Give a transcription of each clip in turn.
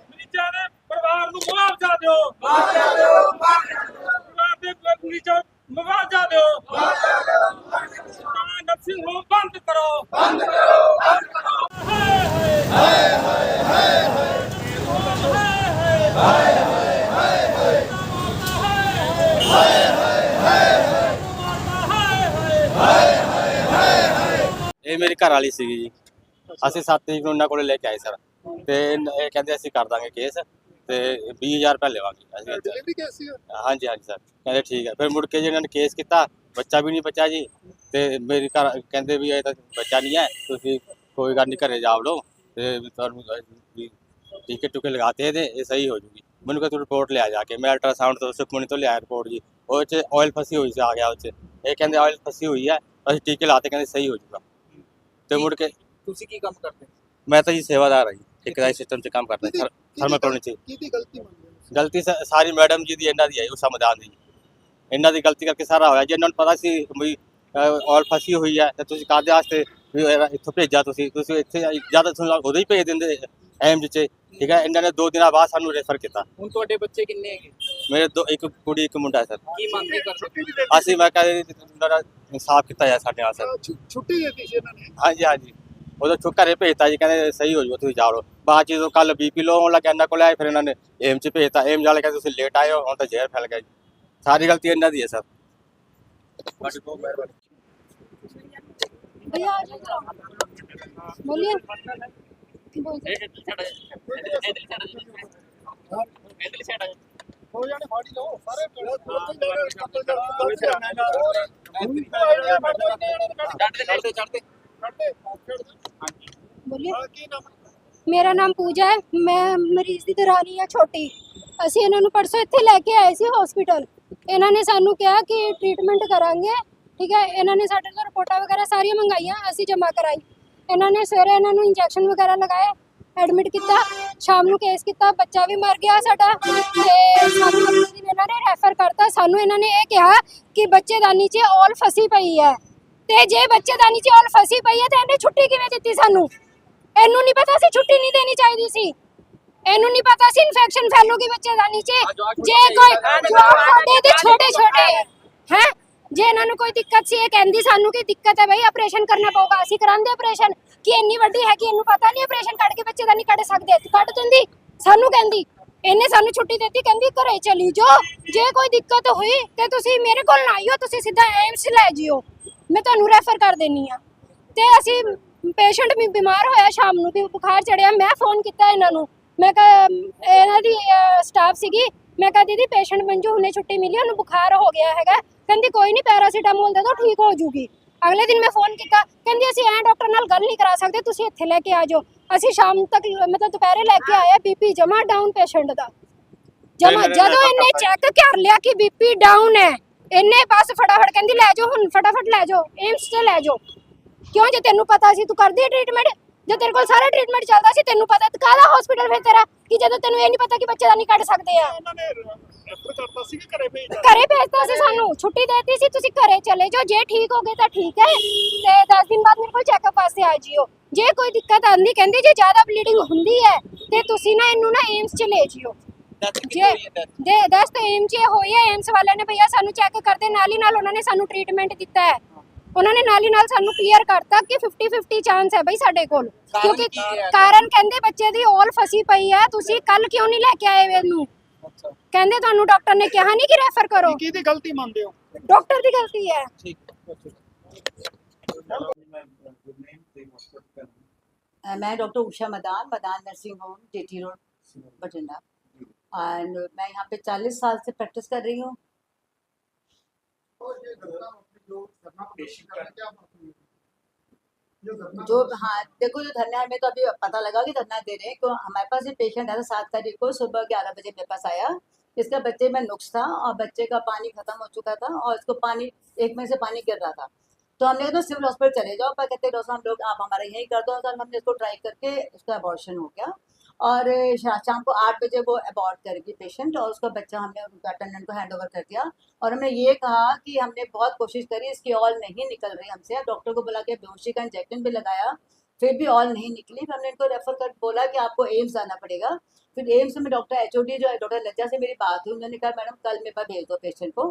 ਮਰੀਜ਼ਾਂ ਦੇ ਪਰਿਵਾਰ ਨੂੰ ਮੁਆਵਜ਼ਾ ਦਿਓ, ਪਰਿਵਾਰ ਦੇ ਮਰੀਜ਼ਾਂ ਨੂੰ ਮੁਆਵਜ਼ਾ ਦਿਓ, ਨਰਸਿੰਗ ਹੋਮ ਬੰਦ ਕਰੋ, ਇਹ ਮੇਰੀ ਘਰ ਵਾਲੀ ਸੀਗੀ ਜੀ। ਅਸੀਂ 7 ਤਰੀਕ ਨੂੰ ਉਹਨਾਂ ਕੋਲੇ ਲੈ ਕੇ ਆਏ ਸਰ, ਤੇ ਇਹ ਕਹਿੰਦੇ ਅਸੀਂ ਕਰ ਦਾਂਗੇ ਕੇਸ ਤੇ 20000 ਰੁਪਏ ਲਵਾਂਗੇ ਅਸੀਂ। ਹਾਂਜੀ ਹਾਂਜੀ ਸਰ, ਕਹਿੰਦੇ ਠੀਕ ਹੈ। ਫਿਰ ਮੁੜ ਕੇ ਜੀ ਇਹਨਾਂ ਨੇ ਕੇਸ ਕੀਤਾ, ਬੱਚਾ ਵੀ ਨਹੀਂ ਬਚਾ ਜੀ। ਤੇ ਮੇਰੀ ਘਰ ਕਹਿੰਦੇ ਵੀ ਇਹ ਤਾਂ ਬੱਚਾ ਨਹੀਂ ਹੈ, ਤੁਸੀਂ ਕੋਈ ਗੱਲ ਨਹੀਂ ਘਰੇ ਜਾ ਲਓ ਤੇ ਤੁਹਾਨੂੰ ਟੀਕੇ ਟੁਕੇ ਲਗਾਤੇ ਇਹਦੇ, ਇਹ ਸਹੀ ਹੋ ਜੂਗੀ। ਮੈਨੂੰ ਕਹਿੰਦੇ ਤੂੰ ਰਿਪੋਰਟ ਲਿਆ ਜਾ ਕੇ। ਮੈਂ ਅਲਟਰਾਸਾਊਂਡ ਤੋਂ ਸੁਖਮਣੀ ਤੋਂ ਲਿਆ ਰਿਪੋਰਟ ਜੀ, ਉਹ 'ਚ ਆਇਲ ਫਸੀ ਹੋਈ ਸੀ, ਆ ਗਿਆ ਉਹ 'ਚ। ਇਹ ਕਹਿੰਦੇ ਆਇਲ ਫਸੀ ਹੋਈ ਹੈ, ਅਸੀਂ ਟੀਕੇ ਲਾਤੇ, ਕਹਿੰਦੇ ਸਹੀ ਹੋ ਜੂਗਾ। ਤੇ ਮੁੜ ਕੇ ਤੁਸੀਂ ਕੀ ਕੰਮ ਕਰਦੇ ਹੋ? ਮੈਂ ਤਾਂ ਜੀ ਸੇਵਾਦਾਰ ਹਾਂ ਜੀ, ਠੇਕੇਦਾਰੀ ਸਿਸਟਮ 'ਚ ਕੰਮ ਕਰਦਾ ਸਰ, ਥਰਮਲ ਕਲੋਨੀ 'ਚ। ਕਿਹਦੀ ਗਲਤੀ ਮੰਨਦੇ ਹੋ? ਗਲਤੀ ਸਾਰੀ ਮੈਡਮ ਜੀ ਦੀ, ਇਹਨਾਂ ਦੀ ਹੈ, ਉਸ ਸਮਦਾਨ ਦੀ। ਇਹਨਾਂ ਦੀ ਗਲਤੀ ਕਰਕੇ ਸਾਰਾ ਹੋਇਆ ਜੀ। ਇਹਨਾਂ ਨੂੰ ਪਤਾ ਸੀ ਵੀ ਆਇਲ ਫਸੀ ਹੋਈ ਹੈ, ਤੇ ਤੁਸੀਂ ਕਾਹਦੇ ਵਾਸਤੇ ਵੀ ਇੱਥੋਂ ਭੇਜਿਆ, ਤੁਸੀਂ ਇੱਥੇ ਜ਼ਿਆਦਾ ਤੁਹਾਨੂੰ ਉਦੋਂ ਹੀ ਭੇਜ ਦਿੰਦੇ ਐਮਜ 'ਚ, ਠੀਕ ਹੈ। ਇਹਨਾਂ ਨੇ 2 ਦਿਨਾਂ ਬਾਅਦ ਸਾਨੂੰ ਰੈਫਰ ਕੀਤਾ। ਹੁਣ ਤੁਹਾਡੇ ਬੱਚੇ ਕਿੰਨੇ ਹੈਗੇ? ਮੇਰੇ ਇੱਕ ਕੁੜੀ ਇੱਕ ਮੁੰਡਾ ਹੈ ਸਰ। ਕੀ ਮੰਗ ਕਰਦੇ? ਅਸੀਂ ਮੈਂ ਕਹਿੰਦੇ ਇਨਸਾਫ ਕੀਤਾ ਜਾਏ ਸਾਡੇ ਨਾਲ ਸਰ। ਛੁੱਟੀ ਦਿੱਤੀ ਸੀ ਇਹਨਾਂ ਨੇ? ਹਾਂਜੀ ਹਾਂਜੀ, ਉਦੋਂ ਘਰੇ ਭੇਜਤਾ ਜੀ, ਕਹਿੰਦੇ ਸਹੀ ਹੋ ਜਾਊ, ਤੁਸੀਂ ਜਾਓ। ਬਾਅਦ ਚ ਕੱਲ ਬੀਪੀ ਲੋ ਹੋਣ ਲੱਗਾ, ਇਹਨਾਂ ਕੋਲ ਆਏ, ਫਿਰ ਇਹਨਾਂ ਨੇ ਏਮ ਚ ਭੇਜਤਾ। ਏਮ ਵਾਲੇ ਕਹਿੰਦੇ ਤੁਸੀਂ ਲੇਟ ਆਏ ਹੋ, ਹੁਣ ਤਾਂ ਜ਼ਹਿਰ ਫੈਲ ਗਿਆ ਜੀ। ਸਾਰੀ ਗਲਤੀ ਇਹਨਾਂ ਦੀ ਹੈ ਸਰ। ਤੁਹਾਡੀ ਬਹੁਤ ਮਿਹਰਬਾਨੀ। भैया आ जाओ, बोलिए। ਹੋ ਜਾਣੇ ਫਾੜੀ ਲਓ ਸਾਰੇ। बोलिए। ਮੇਰਾ ਨਾਮ ਪੂਜਾ ਹੈ, ਮੈਂ ਮਰੀਜ਼ ਦੀ ਦਰਾਨੀ ਆ ਛੋਟੀ। ਅਸੀਂ ਇਹਨਾਂ ਨੂੰ ਪਰਸੋਂ ਇੱਥੇ ਲੈ ਕੇ ਆਏ ਸੀ ਹਸਪੀਟਲ। ਇਹਨਾਂ ਨੇ ਸਾਨੂੰ ਕਿਹਾ ਕਿ ਟ੍ਰੀਟਮੈਂਟ ਕਰਾਂਗੇ, ਠੀਕ ਹੈ। ਇਹਨਾਂ ਨੇ ਸਾਡੇ ਤੋਂ ਰਿਪੋਰਟਾਂ ਵਗੈਰਾ ਸਾਰੀਆਂ ਮੰਗਾਈਆਂ, ਅਸੀਂ ਜਮ੍ਹਾਂ ਕਰਾਈ। ਇਹਨਾਂ ਨੇ ਸਵੇਰੇ ਇਹਨਾਂ ਨੂੰ ਇੰਜੈਕਸ਼ਨ ਵਗੈਰਾ ਲਗਾਏ, ਐਡਮਿਟ ਕੀਤਾ, ਸ਼ਾਮ ਨੂੰ ਕੇਸ ਕੀਤਾ, ਬੱਚਾ ਵੀ ਮਰ ਗਿਆ ਸਾਡਾ। ਤੇ ਸਾਨੂੰ ਅਗਲੇ ਦਿਨ ਇਹਨਾਂ ਨੇ ਰੈਫਰ ਕਰਤਾ। ਸਾਨੂੰ ਇਹਨਾਂ ਨੇ ਇਹ ਕਿਹਾ ਕਿ ਬੱਚੇਦਾਨੀ 'ਚ ਔਲ ਫਸੀ ਪਈ ਹੈ, ਤੇ ਜੇ ਬੱਚੇਦਾਨੀ 'ਚ ਔਲ ਫਸੀ ਪਈ ਹੈ ਤਾਂ ਇਹਨੇ ਛੁੱਟੀ ਕਿਵੇਂ ਦਿੱਤੀ ਸਾਨੂੰ? ਇਹਨੂੰ ਨਹੀਂ ਪਤਾ ਸੀ ਛੁੱਟੀ ਨਹੀਂ ਦੇਣੀ ਚਾਹੀਦੀ ਸੀ, ਇਹਨੂੰ ਨਹੀਂ ਪਤਾ ਸੀ ਇਨਫੈਕਸ਼ਨ ਫੈਲੂਗੀ ਬੱਚੇਦਾਨੀ 'ਚ। ਜੇ ਕੋਈ ਸਾਡੇ ਦੇ ਛੋਟੇ ਛੋਟੇ ਹੈ, ਜੇ ਇਹਨਾਂ ਨੂੰ ਕੋਈ ਦਿੱਕਤ ਸੀ, ਇਹ ਕਹਿੰਦੀ ਸਾਨੂੰ ਕਿ ਦਿੱਕਤ ਹੈ ਬਈ, ਆਪਰੇਸ਼ਨ ਕਰਨਾ ਪਊਗਾ, ਅਸੀਂ ਕਰਾਂਦੇ ਆਪਰੇਸ਼ਨ। ਕਿ ਇੰਨੀ ਵੱਡੀ ਹੈ ਕਿ ਇਹਨੂੰ ਪਤਾ ਨਹੀਂ ਆਪਰੇਸ਼ਨ ਕੱਢ ਕੇ ਬੱਚੇਦਾਨੀ ਕੱਢ ਸਕਦੇ? ਕੱਢ ਦਿੰਦੀ, ਸਾਨੂੰ ਕਹਿੰਦੀ। ਇਹਨੇ ਸਾਨੂੰ ਛੁੱਟੀ ਦਿੱਤੀ, ਕਹਿੰਦੀ ਘਰੇ ਚਲੀ ਜਾਓ, ਜੇ ਕੋਈ ਦਿੱਕਤ ਹੋਈ ਤੇ ਤੁਸੀਂ ਮੇਰੇ ਕੋਲ ਨਾ ਆਇਓ, ਤੁਸੀਂ ਸਿੱਧਾ ਐਮਸ ਲੈ ਜਿਓ, ਮੈਂ ਤੁਹਾਨੂੰ ਰੈਫਰ ਕਰ ਦੇਣੀ ਆ। ਤੇ ਅਸੀਂ ਪੇਸ਼ੈਂਟ ਵੀ ਬਿਮਾਰ ਹੋਇਆ, ਸ਼ਾਮ ਨੂੰ ਵੀ ਬੁਖਾਰ ਚੜਿਆ। ਮੈਂ ਫੋਨ ਕੀਤਾ ਇਹਨਾਂ ਨੂੰ, ਮੈਂ ਕਿਹਾ ਇਹਨਾਂ ਦੀ ਸਟਾਫ ਸੀਗੀ, ਮੈਂ ਕਿਹਾ ਦੀਦੀ ਪੇਸ਼ੈਂਟ ਮੰਜੂ ਹੁਣੇ ਛੁੱਟੀ ਮਿਲੀ, ਉਹਨੂੰ ਬੁਖਾਰ ਹੋ ਗਿਆ ਹੈਗਾ। ਕਹਿੰਦੀ ਕੋਈ ਨਹੀਂ, ਪੈਰਾਸੀਟਾਮੋਲ ਦੇ ਦਿਓ, ਠੀਕ ਹੋ ਜੂਗੀ। ਅਗਲੇ ਦਿਨ ਮੈਂ ਫੋਨ ਕੀਤਾ, ਕਹਿੰਦੀ ਅਸੀਂ ਐਂ ਡਾਕਟਰ ਨਾਲ ਗੱਲ ਨਹੀਂ ਕਰਾ ਸਕਦੇ, ਤੁਸੀਂ ਇੱਥੇ ਲੈ ਕੇ ਆ ਜਾਓ। ਅਸੀਂ ਸ਼ਾਮ ਤੱਕ ਮਤਲਬ ਦੁਪਹਿਰੇ ਲੈ ਕੇ ਆਏ, ਬੀਪੀ ਜਮਾ ਡਾਊਨ ਪੇਸ਼ੈਂਟ ਦਾ ਜਮਾ। ਜਦੋਂ ਇਹਨੇ ਚੈੱਕ ਕਰ ਲਿਆ ਕਿ ਬੀਪੀ ਡਾਊਨ ਹੈ, ਇਹਨੇ ਬਸ ਫਟਾਫਟ ਕਹਿੰਦੀ ਲੈ ਜਾਓ, ਹੁਣ ਫਟਾਫਟ ਲੈ ਜਾਓ, ਏਮਸ 'ਚ ਲੈ ਜਾਓ। ਕਿਉਂ? ਜੇ ਤੈਨੂੰ ਪਤਾ ਸੀ ਤੂੰ ਕਰਦੀ ਟ੍ਰੀਟਮੈਂਟ, ਜੇ ਤੇਰੇ ਕੋਲ ਸਾਰਾ ਟ੍ਰੀਟਮੈਂਟ ਚੱਲਦਾ ਸੀ, ਤੈਨੂੰ ਪਤਾ ਤਾਂ ਕਾਹਦਾ ਹਸਪੀਟਲ ਫਿਰ ਤੇਰਾ, ਕਿ ਜਦੋਂ ਤੈਨੂੰ ਇਹ ਨਹੀਂ ਪਤਾ ਕਿ ਬੱਚੇ ਦਾ ਨਹੀਂ ਕੱਢ ਸਕਦੇ ਆ। ਉਹਨਾਂ ਨੇ ਰੈਫਰ ਕਰਤਾ ਸੀ ਕਿ ਘਰੇ ਭੇਜਦਾ? ਘਰੇ ਭੇਜਤਾ ਸੀ, ਸਾਨੂੰ ਛੁੱਟੀ ਦੇਤੀ ਸੀ, ਤੁਸੀਂ ਘਰੇ ਚਲੇ ਜਾਓ, ਜੇ ਠੀਕ ਹੋ ਗਏ ਤਾਂ ਠੀਕ ਹੈ, ਤੇ 10 ਦਿਨ ਬਾਅਦ ਮੇਰੇ ਕੋਲ ਚੈੱਕਅਪ ਵਾਸਤੇ ਆ ਜਿਓ। ਜੇ ਕੋਈ ਦਿੱਕਤ ਆਂਦੀ, ਕਹਿੰਦੀ ਜੇ ਜ਼ਿਆਦਾ ਬਲੀਡਿੰਗ ਹੁੰਦੀ ਹੈ ਤੇ ਤੁਸੀਂ ਨਾ ਇਹਨੂੰ ਨਾ ਏਮਸ 'ਚ ਲੈ ਜਿਓ। ਜੇ ਦੱਸ ਤਾਂ ਏਮਸ 'ਚ ਹੋਈ ਹੈ, ਏਮਸ ਵਾਲਿਆਂ ਨੇ ਭਈਆ ਸਾਨੂੰ ਚੈੱਕ ਕਰਦੇ ਨਾਲ ਹੀ ਨਾਲ ਉਹਨਾਂ ਨੇ ਸਾਨੂੰ ਟ੍ਰੀਟਮੈਂਟ ਦਿੱਤਾ ਹੈ। ਉਹਨਾਂ ਨੇ ਨਾਲ ਹੀ ਨਾਲ ਸਾਨੂੰ ਕਲੀਅਰ ਕਰਤਾ ਕਿ 50-50 ਚਾਂਸ ਹੈ ਬਈ ਸਾਡੇ ਕੋਲ, ਕਿਉਂਕਿ ਕਾਰਨ ਕਹਿੰਦੇ ਬੱਚੇ ਦੀ ਔਲ ਫਸੀ ਪਈ ਹੈ। ਤੁਸੀਂ ਕੱਲ ਕਿਉਂ ਨਹੀਂ ਲੈ ਕੇ ਆਏ ਇਹਨੂੰ? ਕਹਿੰਦੇ ਤੁਹਾਨੂੰ ਡਾਕਟਰ ਨੇ ਕਿਹਾ ਨਹੀਂ ਕਿ ਰੈਫਰ ਕਰੋ। ਕਿਹਦੀ ਗਲਤੀ ਮੰਨਦੇ ਹੋ? ਡਾਕਟਰ ਦੀ ਗਲਤੀ ਹੈ। मैं doctor Usha Madan nursing home jetty road Bathinda, and मैं यहाँ पे 40 साल से प्रैक्टिस कर रही हूँ। जो हाँ देखो, जो धरना है, हमें तो अभी पता लगा कि धरना दे रहे हैं, क्यों हमारे पास एक पेशेंट आया था 7 तारीख को सुबह 11 बजे मेरे पास आया। इसका बच्चे में नुक्स था और बच्चे का पानी खत्म हो चुका था और इसको पानी एक में से पानी गिर रहा था। तो हमने कहा सिविल हॉस्पिटल चले जाओ, पर कहते डॉक्टर हम लोग आप हमारा यहीं कर दो। तो हमने इसको ट्राई करके उसका अबॉर्शन हो गया और शाम को 8 बजे वो अबॉर्ट करेगी पेशेंट और उसका बच्चा हमने उनका अटेंडेंट को हैंड ओवर कर दिया। और हमने ये कहा कि हमने बहुत कोशिश करी, इसकी ऑल नहीं निकल रही हमसे। डॉक्टर को बुला के बेहोशी का इंजेक्शन भी लगाया, फिर भी ऑल नहीं निकली। फिर हमने इनको रेफर कर बोला कि आपको एम्स जाना पड़ेगा। फिर एम्स में डॉक्टर एचओडी जो है, डॉक्टर लज्जा से मेरी बात हुई। उन्होंने कहा मैडम कल मेरे पास भेज दो पेशेंट को,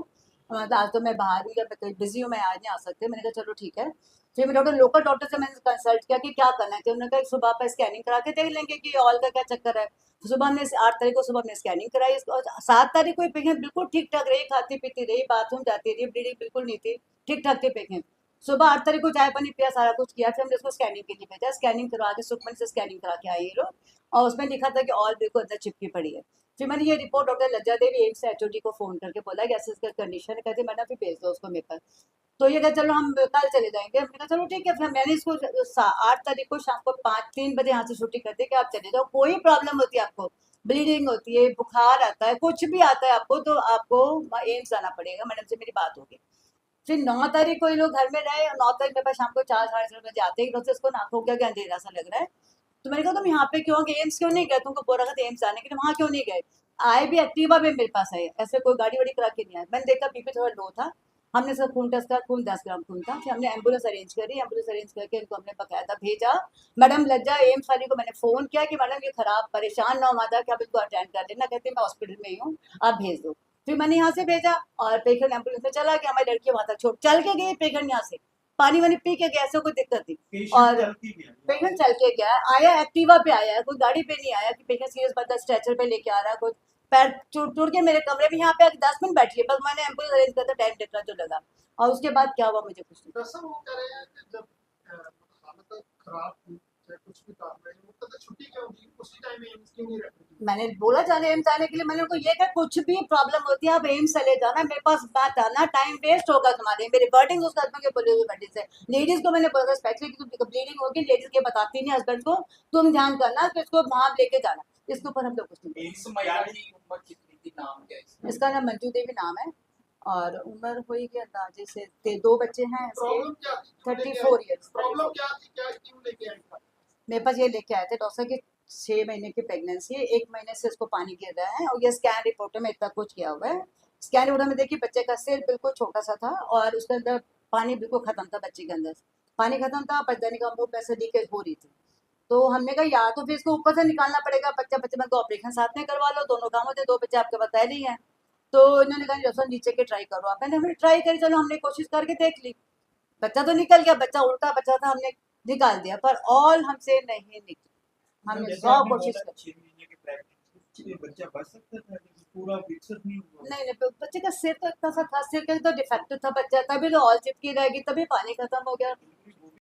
मतलब आज तो मैं बाहर हूँ या मैं कहीं बिजी हूँ, मैं आज नहीं आ सकती। मैंने कहा चलो ठीक है। फिर मैं डॉक्टर लोकल डॉक्टर से मैंने कंसल्ट किया कि क्या करना चाहिए। उन्होंने कहा सुबह पर स्कैनिंग करा के देख लेंगे कि ऑल का क्या चक्कर है। तो सुबह हमने 8 तारीख को सुबह हमने स्कैनिंग कराई। 7 तारीख को पेशेंट बिल्कुल ठीक ठाक रही, खाती पीती रही, बाथरूम जाती रही, ब्लीडिंग बिल्कुल नहीं थी, ठीक ठाक थे पेशेंट। सुबह 8 तारीख को चाय पानी पिया, सारा कुछ किया। फिर हमने उसको स्कैनिंग के लिए भेजा। स्कैनिंग करवा के सुखमन से स्कैनिंग करा के आई ये लोग, और उसमें लिखा था कि ऑल बिल्कुल अंदर चिपकी पड़ी है। फिर मैंने ये रिपोर्ट डॉक्टर लज्जा देवी एम्स एचओडी को फोन करके बोला कि ऐसे कंडीशन है। कहते मैडम फिर भेज दो उसको मेरे पास। तो ये कहा चलो हम कल चले जाएंगे। हमने कहा चलो ठीक है। फिर मैंने इसको 8 तारीख को शाम को 3 बजे यहाँ से छुट्टी कर दी कि आप चले जाओ। कोई प्रॉब्लम होती है आपको, ब्लीडिंग होती है, बुखार आता है, कुछ भी आता है आपको, तो आपको एम्स जाना पड़ेगा। मैडम से मेरी बात होगी। फिर 9 तारीख को ये लोग घर में रहे, और 9 तारीख मेरे पास शाम को 4 साढ़े 4 बजे आते ही डॉक्टर इसको नाक हो गया कि अंधेरा सा लग रहा है। तो मैंने कहा तुम यहाँ पे क्यों गए, एम्स क्यों नहीं गए, तुमको बोला था एम्स आने के लिए, वहाँ क्यों नहीं गए। आए भी एक्टिवा में मेरे पास आए, ऐसे कोई गाड़ी वाड़ी करा के नहीं आए। मैंने देखा बीपी थोड़ा लो था। हमने इसका खून टेस्ट करा, खून 10 ग्राम खून था। फिर हमने एम्बुलेंस अरेंज करी, एम्बुलेंस अरेंज करके इनको हमने बकायदा भेजा। मैडम लज्जा एम्स वाली को मैंने फ़ोन किया कि मैडम ये खराब, परेशान ना हो माता कि आप इसको अटेंड कर लेना। कहते मैं हॉस्पिटल में ही हूँ, आप भेज दो। फिर मैंने यहाँ से भेजा, और पेशेंट एम्बुलेंस में चला गया। हमारी लड़की वहाँ तक छोड़ चल के गई, पेशेंट यहाँ से पानी वानी पी के गया, ऐसे कोई दिक्कत नहीं। और पेशेंट चल के गया, आया एक्टिवा पे आया, कोई गाड़ी पे नहीं आया कि पेशेंट सीरियस बंदा स्ट्रेचर पे लेके आ रहा है। कोई पैर टूट के मेरे कमरे में यहाँ पे 10 मिनट बैठी है, बस मैंने एम्बुलेंस अरेंज करता टाइम देखना जो लगा। और उसके बाद क्या हुआ मुझे कुछ नहीं। डॉक्टर साहब वो कह रहे हैं कि जब हालत खराब थी, चाहे कुछ भी कारण है, वो कहते छुट्टी क्यों दी, उसी टाइम में एम्स क्यों नहीं रखी। मैंने बोला जाने एम्स आने के लिए। मैंने उनको ये कहा कुछ भी प्रॉब्लम होती है आप एम्स चले जाना, मेरे पास बात आना, टाइम वेस्ट होगा तुम्हारे। मेरे वर्डिंग उस हस्बैंड के बोले हुए वर्डिंग से। लेडीज को मैंने बोला था स्पेशली कि तुम ब्लीडिंग होगी, लेडीज के बताती नहीं हस्बैंड को, तुम ध्यान करना कि इसको वहां लेके जाना। इसके ऊपर हम लोग कुछ नहीं एम्स मयार की उम्र कितनी थी, नाम क्या है इसका? इसका नाम मंजू देवी नाम है, और उम्र हुई कि अंदाजे से 2 बच्चे हैं प्रॉब्लम इसके, क्या थी, 34 ईयर्स। प्रॉब्लम क्या थी, क्या क्यों लेके आई था। मेरे पास ये लेके आए थे डॉक्टर की 6 महीने की प्रेगनेंसी है, 1 महीने से इसको पानी गिर रहा है, और ये स्कैन रिपोर्ट में इतना कुछ किया हुआ है। स्कैन रिपोर्ट में देखिए बच्चे का सिर बिल्कुल छोटा सा था, और उसके अंदर पानी बिल्कुल खत्म था, बच्चे के अंदर पानी खत्म था, बच्चे का मुंह में से लीकेज हो रही थी। तो हमने कहा या तो फिर इसको ऊपर से निकालना पड़ेगा, बच्चा बच्चे में तो ऑपरेशन साथ में करवा लो, दोनों काम होते हैं, 2 बच्चे आपके पास पहले ही हैं। तो इन्होंने कहा जैसा नीचे के ट्राई करो आप। मैंने हमने ट्राई करी, चलो हमने कोशिश करके देख ली। बच्चा तो निकल गया, बच्चा उल्टा बच्चा था, हमने निकाल दिया, पर ऑल हमसे नहीं निकली। हमने 100 कोशिश की। 6 महीने की प्रेगनेंसी, बच्चा बच सकता था लेकिन पूरा विकसित नहीं हुआ। नहीं, बच्चे का सिर तो इतना सा था, सिर का तो डिफेक्टिव था बच्चा, तभी तो ऑल चिपकी रहेगी, तभी पानी खत्म हो गया।